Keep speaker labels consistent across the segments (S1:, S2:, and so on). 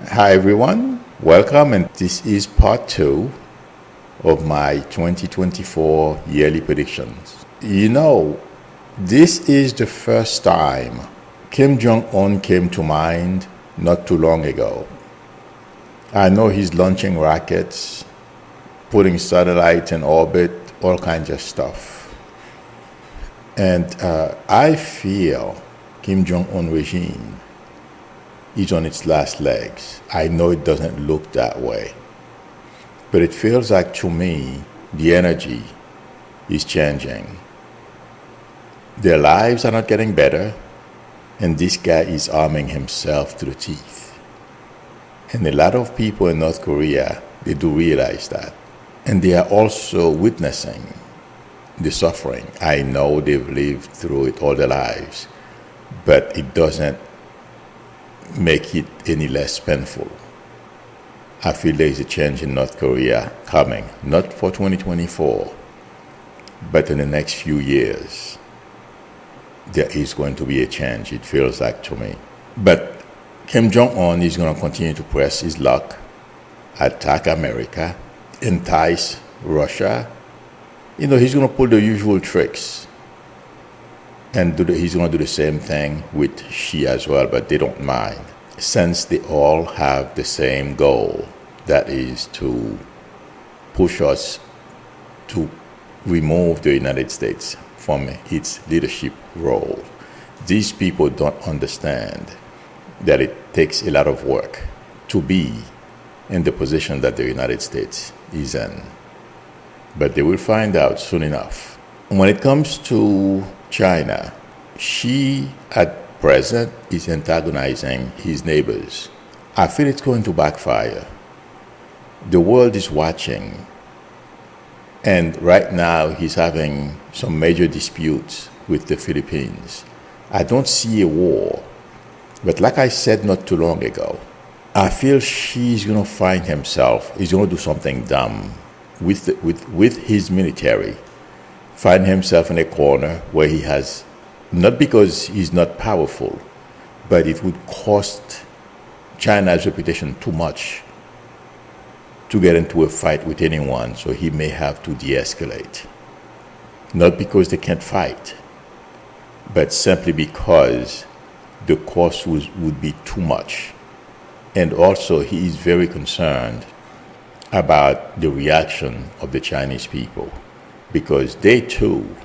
S1: Hi everyone, welcome, and this is part 2 of my 2024 yearly predictions. This is the first time Kim Jong-un came to mind not too long ago. I know he's launching rockets, putting satellites in orbit, all kinds of stuff. And I feel Kim Jong-un regime is on its last legs. I know it doesn't look that way, but it feels like to me the energy is changing. Their lives are not getting better, and this guy is arming himself to the teeth. And a lot of people in North Korea, they do realize that. And they are also witnessing the suffering. I know they've lived through it all their lives, but it doesn't make it any less painful. I feel there is a change in North Korea coming, not for 2024, but in the next few years. There is going to be a change, it feels like to me. But Kim Jong-un is going to continue to press his luck, attack America, entice Russia. He's going to pull the usual tricks. And he's going to do the same thing with Xi as well, but they don't mind, since they all have the same goal, that is to push us to remove the United States from its leadership role. These people don't understand that it takes a lot of work to be in the position that the United States is in. But they will find out soon enough. When it comes to China, Xi at present is antagonizing his neighbors. I feel it's going to backfire. The world is watching, and right now he's having some major disputes with the Philippines. I don't see a war, but like I said not too long ago, I feel Xi's going to find himself, he's going to do something dumb with his military, find himself in a corner where he has, not because he's not powerful, but it would cost China's reputation too much to get into a fight with anyone, so he may have to de-escalate. Not because they can't fight, but simply because the cost would be too much. And also he is very concerned about the reaction of the Chinese people, because they too,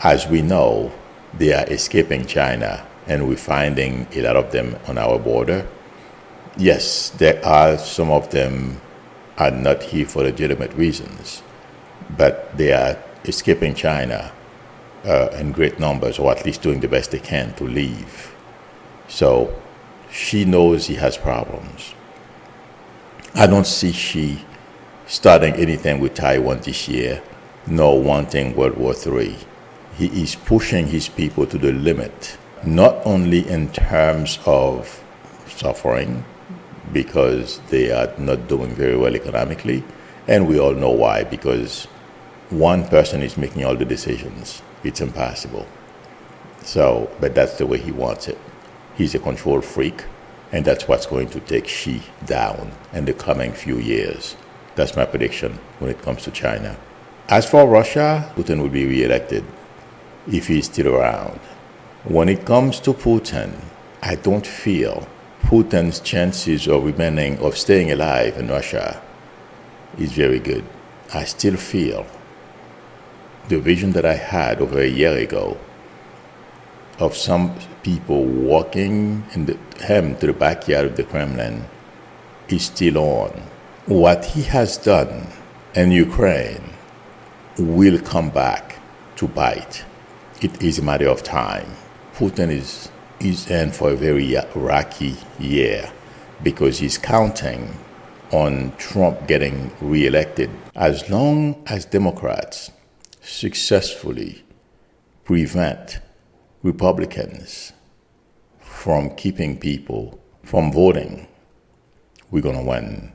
S1: as we know, they are escaping China, and we're finding a lot of them on our border. Yes, there are some of them are not here for legitimate reasons, but they are escaping China in great numbers, or at least doing the best they can to leave. So she knows he has problems. I don't see Xi starting anything with Taiwan this year, nor wanting World War III. He is pushing his people to the limit, not only in terms of suffering, because they are not doing very well economically, and we all know why, because one person is making all the decisions. It's impossible. But that's the way he wants it. He's a control freak, and that's what's going to take Xi down in the coming few years. That's my prediction when it comes to China. As for Russia, Putin will be re-elected if he's still around. When it comes to Putin, I don't feel Putin's chances of staying alive in Russia is very good. I still feel the vision that I had over a year ago of some people walking him to the backyard of the Kremlin is still on. What he has done in Ukraine will come back to bite. It is a matter of time. Putin is in for a very rocky year, because he's counting on Trump getting reelected. As long as Democrats successfully prevent Republicans from keeping people from voting, we're going to win.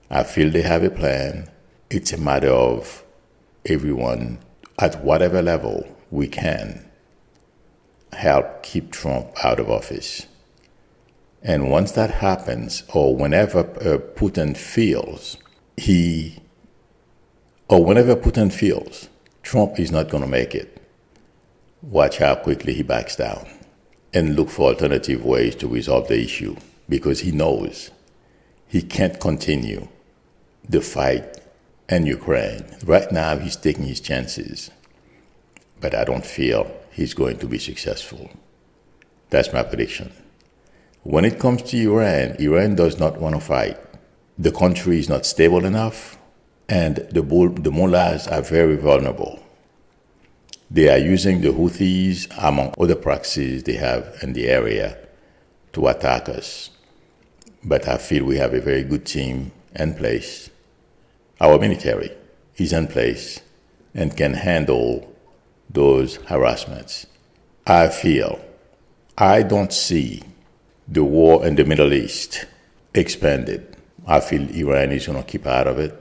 S1: I feel they have a plan. It's a matter of everyone at whatever level we can help keep Trump out of office. And once that happens, or whenever Putin feels Trump is not going to make it, watch how quickly he backs down and look for alternative ways to resolve the issue, because he knows he can't continue the fight in Ukraine. Right now, he's taking his chances, but I don't feel he's going to be successful. That's my prediction. When it comes to Iran, Iran does not want to fight. The country is not stable enough, and the mullahs are very vulnerable. They are using the Houthis, among other proxies they have in the area, to attack us. But I feel we have a very good team in place. Our military is in place and can handle those harassments. I don't see the war in the Middle East expanded. I feel Iran is going to keep out of it.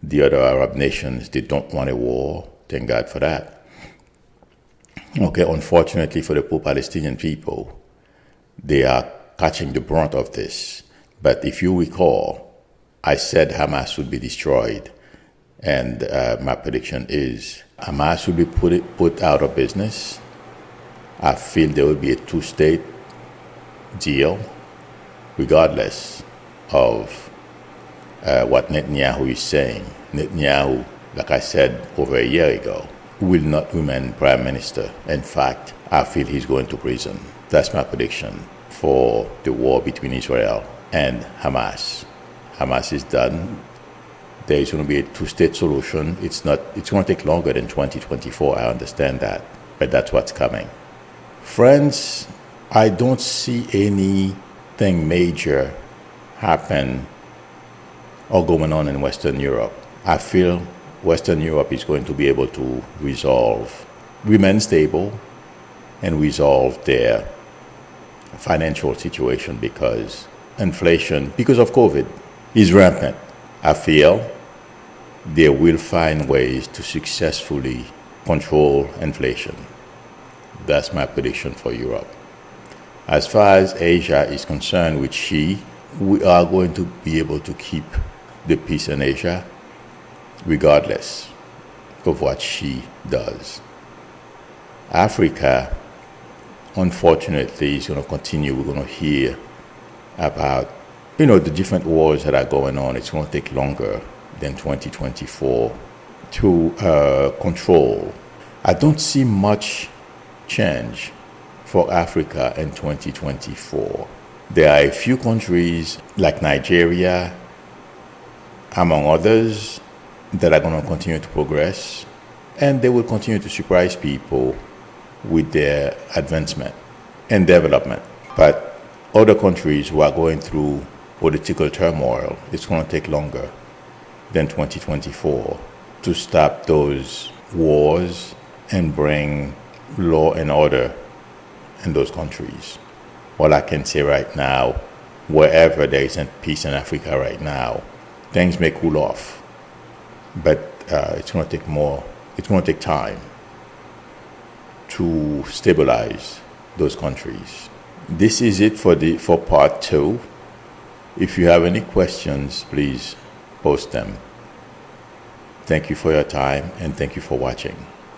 S1: The other Arab nations, they don't want a war. Thank God for that. Okay, unfortunately for the poor Palestinian people, they are catching the brunt of this. But if you recall, I said Hamas would be destroyed. And my prediction is Hamas will be put out of business. I feel there will be a two-state deal, regardless of what Netanyahu is saying. Netanyahu, like I said over a year ago, will not remain prime minister. In fact, I feel he's going to prison. That's my prediction for the war between Israel and Hamas. Hamas is done. There is going to be a two-state solution. It's going to take longer than 2024. I understand that, but that's what's coming. Friends, I don't see anything major happen or going on in Western Europe. I feel Western Europe is going to be able to remain stable and resolve their financial situation, because inflation, because of COVID, is rampant. I feel they will find ways to successfully control inflation. That's my prediction for Europe. As far as Asia is concerned with Xi, we are going to be able to keep the peace in Asia regardless of what Xi does. Africa, unfortunately, is going to continue. We're going to hear about, the different wars that are going on. It's going to take longer than 2024 to control. I don't see much change for Africa in 2024. There are a few countries like Nigeria, among others, that are going to continue to progress, and they will continue to surprise people with their advancement and development. But other countries who are going through political turmoil, it's going to take longer than 2024 to stop those wars and bring law and order in those countries. All I can say right now, wherever there isn't peace in Africa right now, things may cool off, but it's going to take time to stabilize those countries. This is it for part 2. If you have any questions, please post them. Thank you for your time, and thank you for watching.